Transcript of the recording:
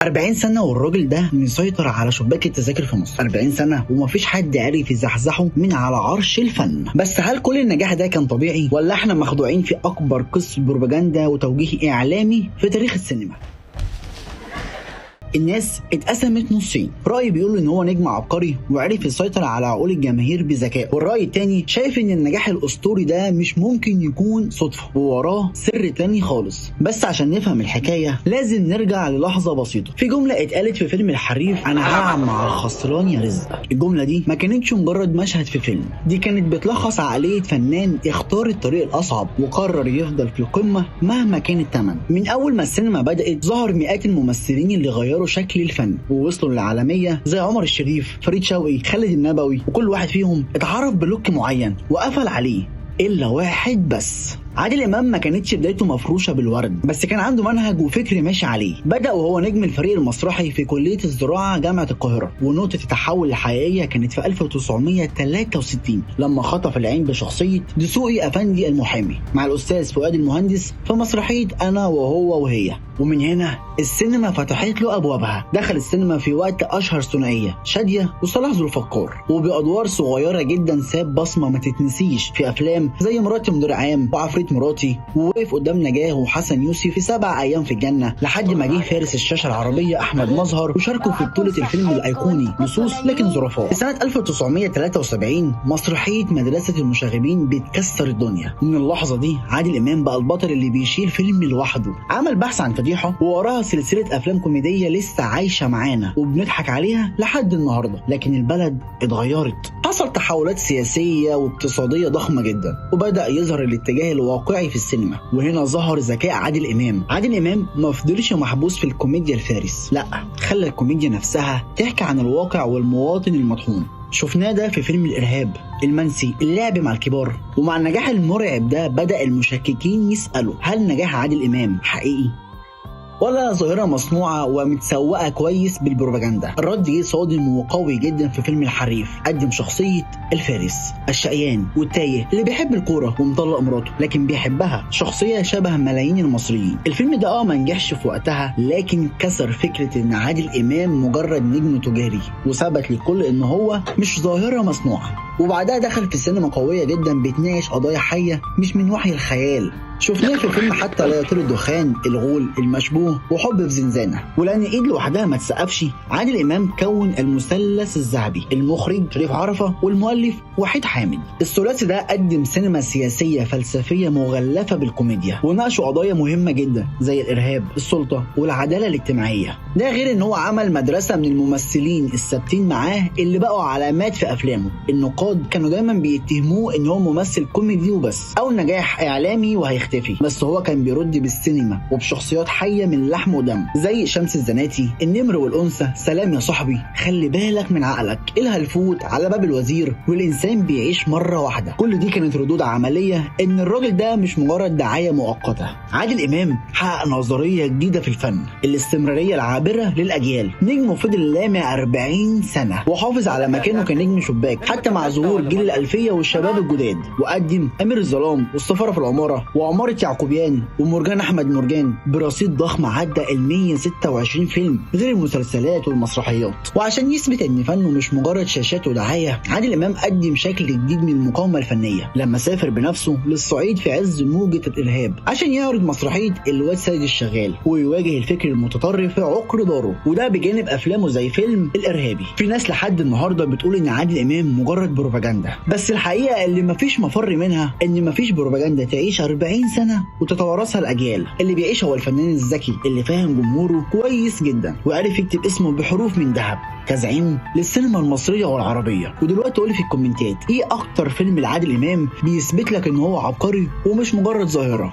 40 سنة والراجل ده مسيطر على شباك التذاكر في مصر. 40 سنة ومفيش حد عرف يزحزحه من على عرش الفن. بس هل كل النجاح ده كان طبيعي ولا احنا مخدوعين في اكبر قصة بروباجندا وتوجيه اعلامي في تاريخ السينما؟ الناس اتقسمت نصين، رأي بيقول ان هو نجم عبقري وعرف يسيطر على عقول الجماهير بذكاء، والرأي التاني شايف ان النجاح الاسطوري ده مش ممكن يكون صدفة ووراه سر تاني خالص. بس عشان نفهم الحكاية لازم نرجع للحظة بسيطة. في جملة اتقالت في فيلم الحريف: انا هلعب مع الخسران يا رزق. الجملة دي ما كانتش مجرد مشهد في فيلم، دي كانت بتلخص عقلية فنان اختار الطريق الاصعب وقرر يفضل في القمة مهما كان الثمن. من اول ما السينما بدأت ظهر مئات الممثلين اللي غيروا شكل الفن ووصلوا للعالمية، زي عمر الشريف، فريد شوقي، خالد النبوي، وكل واحد فيهم اتعرف بلوك معين وقفل عليه إلا واحد بس. عادل إمام ما كانتش بدايته مفروشة بالورد، بس كان عنده منهج وفكر ماشي عليه. بدأ وهو نجم الفريق المسرحي في كلية الزراعة جامعة القاهرة، ونقطة التحول الحقيقية كانت في 1963 لما خطف العين بشخصية دسوقي أفندي المحامي مع الأستاذ فؤاد المهندس في مسرحية أنا وهو وهي. ومن هنا السينما فتحت له أبوابها. دخل السينما في وقت أشهر ثنائية شادية وصلاح ذو الفقار، وبأدوار صغيرة جدا ساب بصمة ما تتنسيش في أفلام زي مراتي مدير عام وعفريت مراتي، ووقف قدام نجاه وحسن يوسف في 7 أيام في الجنة، لحد ما جه فارس الشاشة العربية أحمد مظهر وشاركوا في بطولة الفيلم الأيقوني لصوص لكن ظرفاء. في سنة 1973 مسرحية مدرسة المشاغبين بتكسر الدنيا. من اللحظة دي عادل إمام بقى البطل اللي بيشيل فيلم لوحده. عمل بحث عن فضيحة ووراها سلسلة أفلام كوميدية لسه عايشة معانا وبنضحك عليها لحد النهاردة، لكن البلد اتغيرت. حصل تحولات سياسية واقتصادية ضخمة جدا، وبدأ يظهر الاتجاه الواقعي في السينما، وهنا ظهر ذكاء عادل إمام. عادل إمام ما فضلش محبوس في الكوميديا الفارس، لا، خلى الكوميديا نفسها تحكي عن الواقع والمواطن المطحون. شفناه ده في فيلم الإرهاب، المنسي، اللعب مع الكبار. ومع النجاح المرعب ده بدأ المشككين يسألوا: هل نجاح عادل إمام حقيقي ولا ظاهرة مصنوعة ومتسوقة كويس بالبروباجندا؟ الرد جه صادم وقوي جدا في فيلم الحريف. قدم شخصية الفارس الشقيان والتايه اللي بيحب الكورة ومطلق مراته لكن بيحبها، شخصية شبه ملايين المصريين. الفيلم ده ما نجحش في وقتها، لكن كسر فكرة ان عادل إمام مجرد نجم تجاري، وثبت للكل ان هو مش ظاهرة مصنوعة. وبعدها دخل في السينما قوية جدا بتناقش قضايا حية مش من وحي الخيال. شفناه في فيلم حتى لا يطير الدخان، الغول، المشبوه، وحب في زنزانة. ولأن إيد لوحدها ما تسقفش، عادل إمام كون المثلث الذهبي: المخرج شريف عرفة والمؤلف وحيد حامد. الثلاثي ده قدم سينما سياسية فلسفية مغلفة بالكوميديا، وناقشوا قضايا مهمة جدا زي الإرهاب، السلطة، والعدالة الاجتماعية. ده غير إن هو عمل مدرسة من الممثلين الثابتين معاه اللي بقوا علامات في أفلامه. النقاد كانوا دايما بيتهموه إن هو ممثل كوميدي وبس، أو نجاح إعلامي وهيختفي، بس هو كان بيرد بالسينما وبشخصيات حية من لحم ودم زي شمس الزناتي، النمر والأنثى، سلام يا صاحبي، خلي بالك من عقلك، الهلفوت، على باب الوزير، والإنسان بيعيش مرة واحدة. كل دي كانت ردود عملية إن الراجل ده مش مجرد دعاية مؤقتة. عادل إمام حقق نظرية جديدة في الفن: الاستمرارية العابرة للأجيال. نجمه فضل لامع 40 سنة وحافظ على مكانه كنجم شباك حتى مع ظهور جيل الألفية والشباب الجداد. وقدم أمير الظلام، والسفارة في العمارة، وعمارة يعقوبيان، ومرجان أحمد مرجان، برصيد ضخم عدى 126 فيلم، غير المسلسلات والمسرحيات. وعشان يثبت ان فنه مش مجرد شاشات ودعاية، عادل إمام قدم شكل جديد من المقاومة الفنية لما سافر بنفسه للصعيد في عز موجة الإرهاب عشان يعرض مسرحية الواد سيد الشغال ويواجه الفكر المتطرف في عقر داره، وده بجانب أفلامه زي فيلم الإرهابي. في ناس لحد النهاردة بتقول ان عادل إمام مجرد بروباجندا، بس الحقيقة اللي مفيش مفر منها ان مفيش بروباجندا تعيش 40 سنة وتتوارثها الأجيال. اللي بيعيشها هو الفنان الذكي اللي فاهم جمهوره كويس جدا وعرف يكتب اسمه بحروف من ذهب كزعيم للسينما المصرية والعربية. ودلوقتي قولي في الكومنتات ايه اكتر فيلم لعادل إمام بيثبت لك ان هو عبقري ومش مجرد ظاهرة.